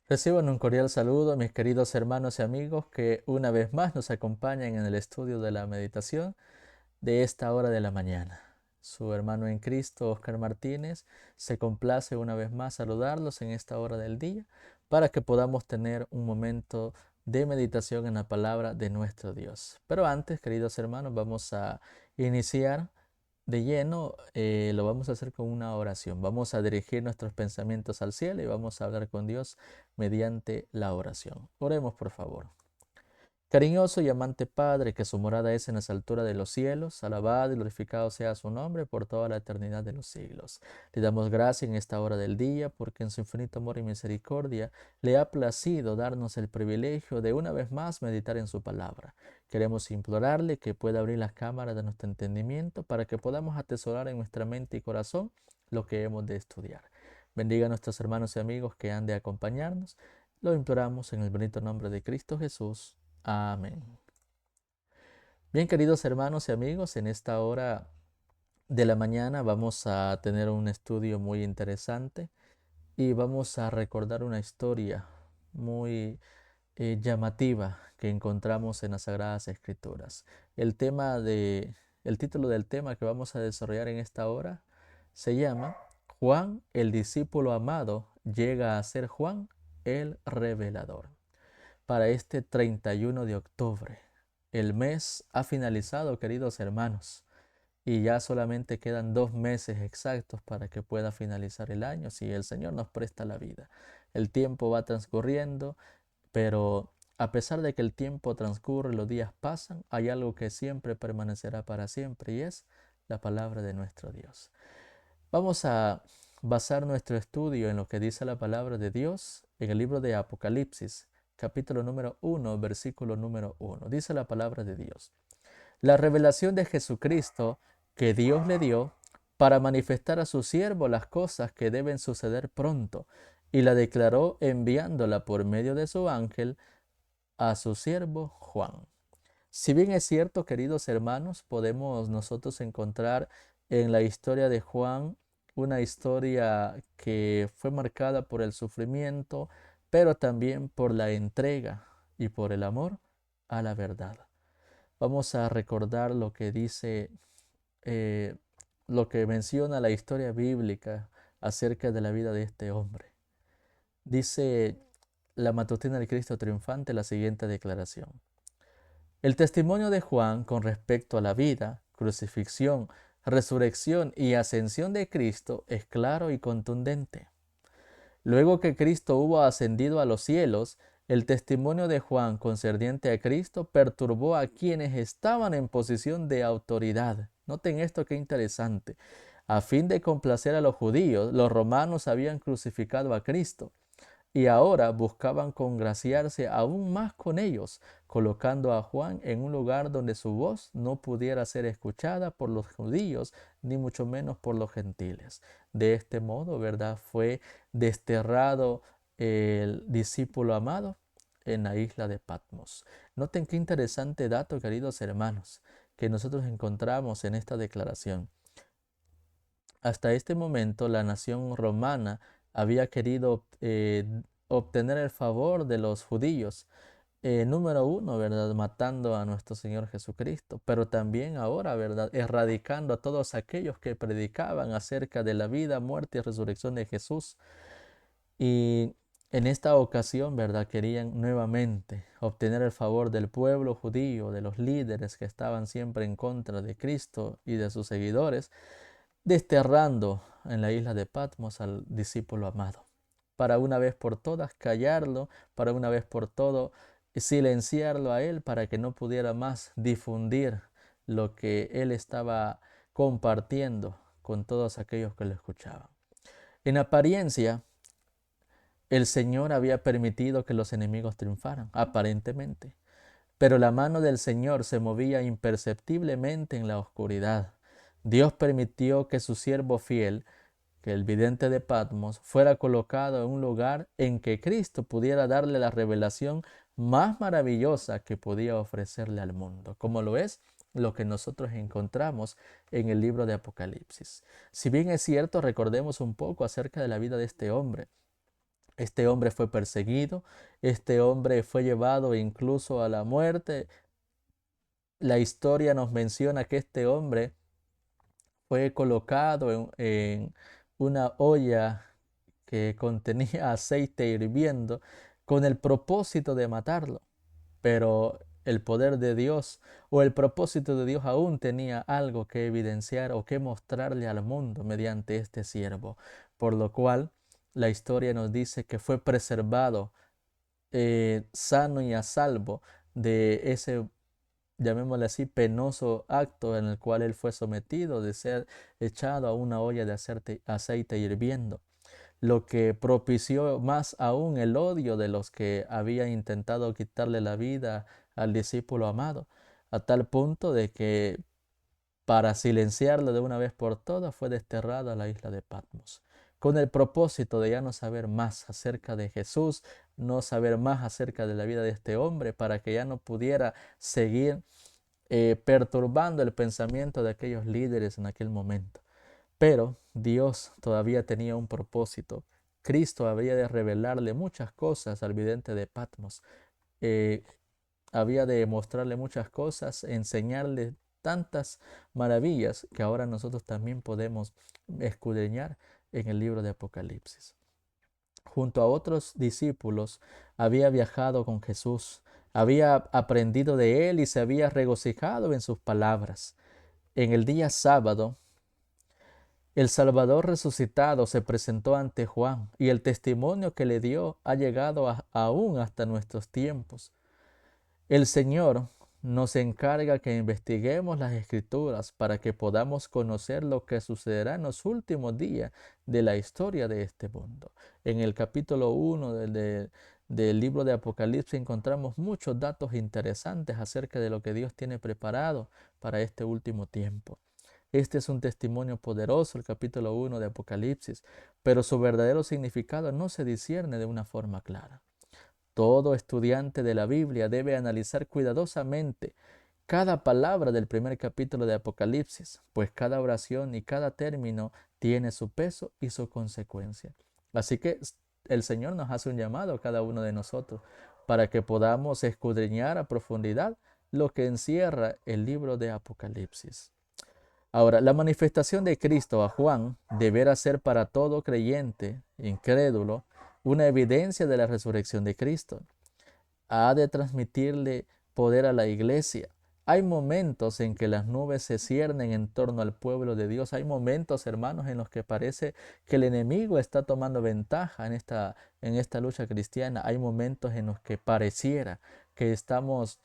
Reciban un cordial saludo, mis queridos hermanos y amigos que una vez más nos acompañan en el estudio de la meditación de esta hora de la mañana. Su hermano en Cristo, Oscar Martínez, se complace una vez más saludarlos en esta hora del día para que podamos tener un momento de meditación en la palabra de nuestro Dios. Pero antes, queridos hermanos, vamos a iniciar de lleno. Lo vamos a hacer con una oración. Vamos a dirigir nuestros pensamientos al cielo y vamos a hablar con Dios mediante la oración. Oremos, por favor. Cariñoso y amante Padre, que su morada es en las alturas de los cielos, alabado y glorificado sea su nombre por toda la eternidad de los siglos. Le damos gracias en esta hora del día, porque en su infinito amor y misericordia le ha placido darnos el privilegio de una vez más meditar en su palabra. Queremos implorarle que pueda abrir las cámaras de nuestro entendimiento para que podamos atesorar en nuestra mente y corazón lo que hemos de estudiar. Bendiga a nuestros hermanos y amigos que han de acompañarnos. Lo imploramos en el bonito nombre de Cristo Jesús. Amén. Bien, queridos hermanos y amigos, en esta hora de la mañana vamos a tener un estudio muy interesante y vamos a recordar una historia muy llamativa que encontramos en las Sagradas Escrituras. El título del tema que vamos a desarrollar en esta hora se llama Juan, el discípulo amado, llega a ser Juan el revelador. Para este 31 de octubre. El mes ha finalizado, queridos hermanos, y ya solamente quedan 2 meses exactos para que pueda finalizar el año, si el Señor nos presta la vida. El tiempo va transcurriendo, pero a pesar de que el tiempo transcurre, los días pasan, hay algo que siempre permanecerá para siempre y es la palabra de nuestro Dios. Vamos a basar nuestro estudio en lo que dice la palabra de Dios en el libro de Apocalipsis, capítulo número 1, versículo número 1. Dice la palabra de Dios: la revelación de Jesucristo que Dios le dio para manifestar a su siervo las cosas que deben suceder pronto, y la declaró enviándola por medio de su ángel a su siervo Juan. Si bien es cierto, queridos hermanos, podemos nosotros encontrar en la historia de Juan una historia que fue marcada por el sufrimiento, pero también por la entrega y por el amor a la verdad. Vamos a recordar lo que dice, eh, lo que menciona la historia bíblica acerca de la vida de este hombre. Dice la matutina del Cristo triunfante la siguiente declaración: el testimonio de Juan con respecto a la vida, crucifixión, resurrección y ascensión de Cristo es claro y contundente. Luego que Cristo hubo ascendido a los cielos, el testimonio de Juan concerniente a Cristo perturbó a quienes estaban en posición de autoridad. Noten esto, qué interesante. A fin de complacer a los judíos, los romanos habían crucificado a Cristo y ahora buscaban congraciarse aún más con ellos, colocando a Juan en un lugar donde su voz no pudiera ser escuchada por los judíos, ni mucho menos por los gentiles. De este modo, ¿verdad? Fue desterrado el discípulo amado en la isla de Patmos. Noten qué interesante dato, queridos hermanos, que nosotros encontramos en esta declaración. Hasta este momento, la nación romana había querido obtener el favor de los judíos. Número uno, ¿verdad? Matando a nuestro Señor Jesucristo, pero también ahora, ¿verdad? Erradicando a todos aquellos que predicaban acerca de la vida, muerte y resurrección de Jesús. Y en esta ocasión, ¿verdad? Querían nuevamente obtener el favor del pueblo judío, de los líderes que estaban siempre en contra de Cristo y de sus seguidores, desterrando en la isla de Patmos al discípulo amado, para una vez por todas callarlo, para una vez por todo silenciarlo a él, para que no pudiera más difundir lo que él estaba compartiendo con todos aquellos que lo escuchaban. En apariencia, el Señor había permitido que los enemigos triunfaran, aparentemente, pero la mano del Señor se movía imperceptiblemente en la oscuridad. Dios permitió que su siervo fiel, que el vidente de Patmos, fuera colocado en un lugar en que Cristo pudiera darle la revelación más maravillosa que podía ofrecerle al mundo, como lo es lo que nosotros encontramos en el libro de Apocalipsis. Si bien es cierto, recordemos un poco acerca de la vida de este hombre. Este hombre fue perseguido, este hombre fue llevado incluso a la muerte. La historia nos menciona que este hombre fue colocado en una olla que contenía aceite hirviendo con el propósito de matarlo. Pero el poder de Dios o el propósito de Dios aún tenía algo que evidenciar o que mostrarle al mundo mediante este siervo, por lo cual la historia nos dice que fue preservado sano y a salvo de ese, llamémosle así, penoso acto en el cual él fue sometido de ser echado a una olla de aceite hirviendo, lo que propició más aún el odio de los que habían intentado quitarle la vida al discípulo amado, a tal punto de que para silenciarlo de una vez por todas fue desterrado a la isla de Patmos, con el propósito de ya no saber más acerca de Jesús, no saber más acerca de la vida de este hombre, para que ya no pudiera seguir perturbando el pensamiento de aquellos líderes en aquel momento. Pero Dios todavía tenía un propósito. Cristo había de revelarle muchas cosas al vidente de Patmos. Eh, Había de mostrarle muchas cosas, enseñarle tantas maravillas que ahora nosotros también podemos escudriñar en el libro de Apocalipsis. Junto a otros discípulos había viajado con Jesús, había aprendido de él y se había regocijado en sus palabras. En el día sábado, el Salvador resucitado se presentó ante Juan y el testimonio que le dio ha llegado aún hasta nuestros tiempos. El Señor nos encarga que investiguemos las Escrituras para que podamos conocer lo que sucederá en los últimos días de la historia de este mundo. En el capítulo 1 del libro de Apocalipsis encontramos muchos datos interesantes acerca de lo que Dios tiene preparado para este último tiempo. Este es un testimonio poderoso, el capítulo 1 de Apocalipsis, pero su verdadero significado no se discierne de una forma clara. Todo estudiante de la Biblia debe analizar cuidadosamente cada palabra del primer capítulo de Apocalipsis, pues cada oración y cada término tiene su peso y su consecuencia. Así que el Señor nos hace un llamado a cada uno de nosotros para que podamos escudriñar a profundidad lo que encierra el libro de Apocalipsis. Ahora, la manifestación de Cristo a Juan deberá ser para todo creyente, incrédulo, una evidencia de la resurrección de Cristo. Ha de transmitirle poder a la iglesia. Hay momentos en que las nubes se ciernen en torno al pueblo de Dios. Hay momentos, hermanos, en los que parece que el enemigo está tomando ventaja en esta lucha cristiana. Hay momentos en los que pareciera que estamos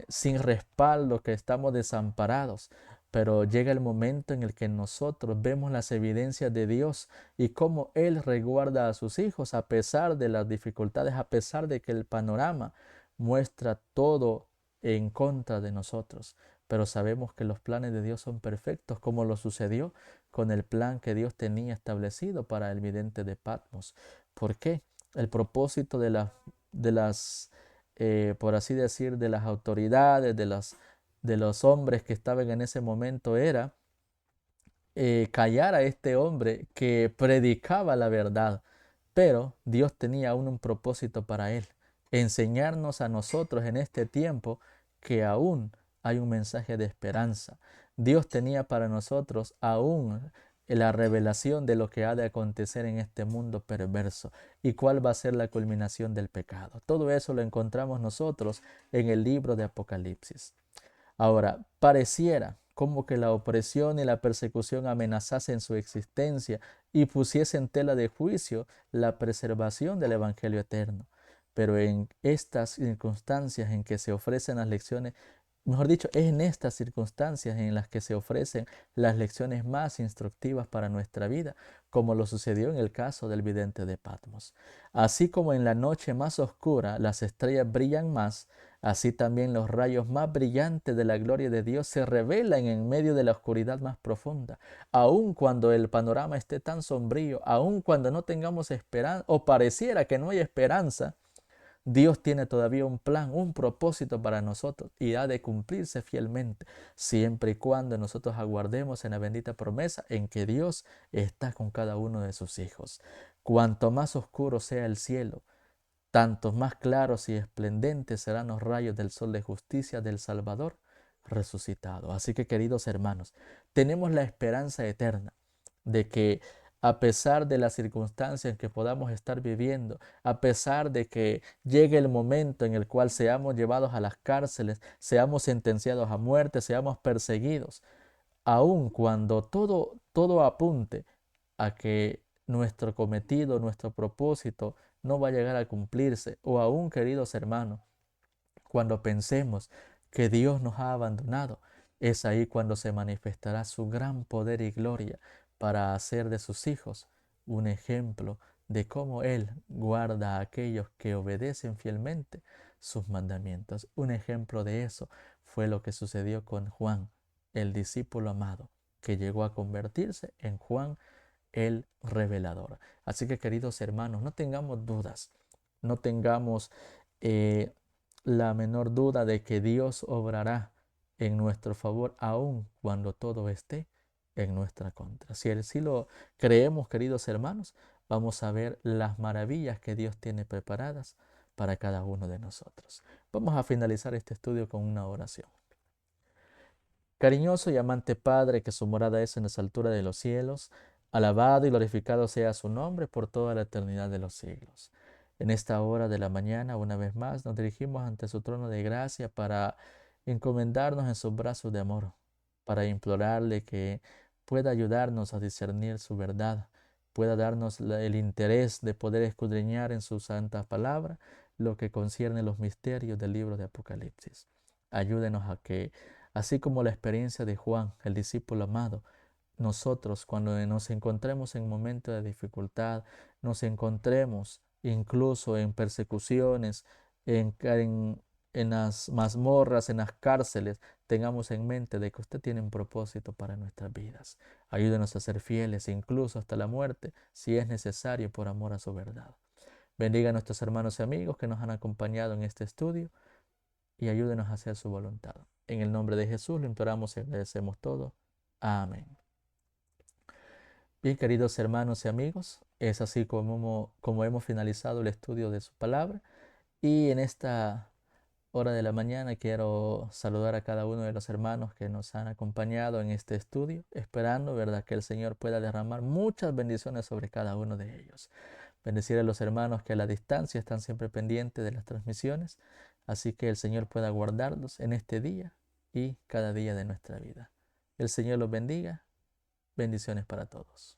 sin respaldo, que estamos desamparados. Pero llega el momento en el que nosotros vemos las evidencias de Dios y cómo Él resguarda a sus hijos a pesar de las dificultades, a pesar de que el panorama muestra todo en contra de nosotros. Pero sabemos que los planes de Dios son perfectos, como lo sucedió con el plan que Dios tenía establecido para el vidente de Patmos. ¿Por qué? El propósito de las por así decir, de las autoridades, de los hombres que estaban en ese momento era callar a este hombre que predicaba la verdad. Pero Dios tenía aún un propósito para él, enseñarnos a nosotros en este tiempo que aún hay un mensaje de esperanza. Dios tenía para nosotros aún la revelación de lo que ha de acontecer en este mundo perverso y cuál va a ser la culminación del pecado. Todo eso lo encontramos nosotros en el libro de Apocalipsis. Ahora, pareciera como que la opresión y la persecución amenazasen su existencia y pusiesen en tela de juicio la preservación del Evangelio eterno. Pero en estas circunstancias en que se ofrecen las lecciones, mejor dicho, es en estas circunstancias en las que se ofrecen las lecciones más instructivas para nuestra vida, como lo sucedió en el caso del vidente de Patmos. Así como en la noche más oscura las estrellas brillan más, así también los rayos más brillantes de la gloria de Dios se revelan en medio de la oscuridad más profunda. Aun cuando el panorama esté tan sombrío, aun cuando no tengamos esperanza o pareciera que no hay esperanza, Dios tiene todavía un plan, un propósito para nosotros y ha de cumplirse fielmente, siempre y cuando nosotros aguardemos en la bendita promesa en que Dios está con cada uno de sus hijos. Cuanto más oscuro sea el cielo, tantos más claros y esplendentes serán los rayos del sol de justicia del Salvador resucitado. Así que, queridos hermanos, tenemos la esperanza eterna de que a pesar de las circunstancias que podamos estar viviendo, a pesar de que llegue el momento en el cual seamos llevados a las cárceles, seamos sentenciados a muerte, seamos perseguidos, aun cuando todo apunte a que nuestro cometido, nuestro propósito no va a llegar a cumplirse, o aún, queridos hermanos, cuando pensemos que Dios nos ha abandonado, es ahí cuando se manifestará su gran poder y gloria para hacer de sus hijos un ejemplo de cómo Él guarda a aquellos que obedecen fielmente sus mandamientos. Un ejemplo de eso fue lo que sucedió con Juan, el discípulo amado, que llegó a convertirse en Juan el revelador. Así que, queridos hermanos, no tengamos dudas, no tengamos eh, la menor duda de que Dios obrará en nuestro favor, aun cuando todo esté en nuestra contra. Si así lo creemos, queridos hermanos, vamos a ver las maravillas que Dios tiene preparadas para cada uno de nosotros. Vamos a finalizar este estudio con una oración. Cariñoso y amante Padre, que su morada es en las alturas de los cielos, alabado y glorificado sea su nombre por toda la eternidad de los siglos. En esta hora de la mañana, una vez más, nos dirigimos ante su trono de gracia para encomendarnos en sus brazos de amor, para implorarle que pueda ayudarnos a discernir su verdad, pueda darnos el interés de poder escudriñar en su santa palabra lo que concierne los misterios del libro de Apocalipsis. Ayúdenos a que, así como la experiencia de Juan, el discípulo amado, nosotros cuando nos encontremos en momentos de dificultad, nos encontremos incluso en persecuciones, en las mazmorras, en las cárceles, tengamos en mente de que usted tiene un propósito para nuestras vidas. Ayúdenos a ser fieles, incluso hasta la muerte, si es necesario, por amor a su verdad. Bendiga a nuestros hermanos y amigos que nos han acompañado en este estudio y ayúdenos a hacer su voluntad. En el nombre de Jesús lo imploramos y agradecemos todo. Amén. Bien, queridos hermanos y amigos, es así como hemos finalizado el estudio de su palabra. Y en esta hora de la mañana quiero saludar a cada uno de los hermanos que nos han acompañado en este estudio, esperando, ¿verdad?, que el Señor pueda derramar muchas bendiciones sobre cada uno de ellos. Bendecir a los hermanos que a la distancia están siempre pendientes de las transmisiones, así que el Señor pueda guardarlos en este día y cada día de nuestra vida. El Señor los bendiga. Bendiciones para todos.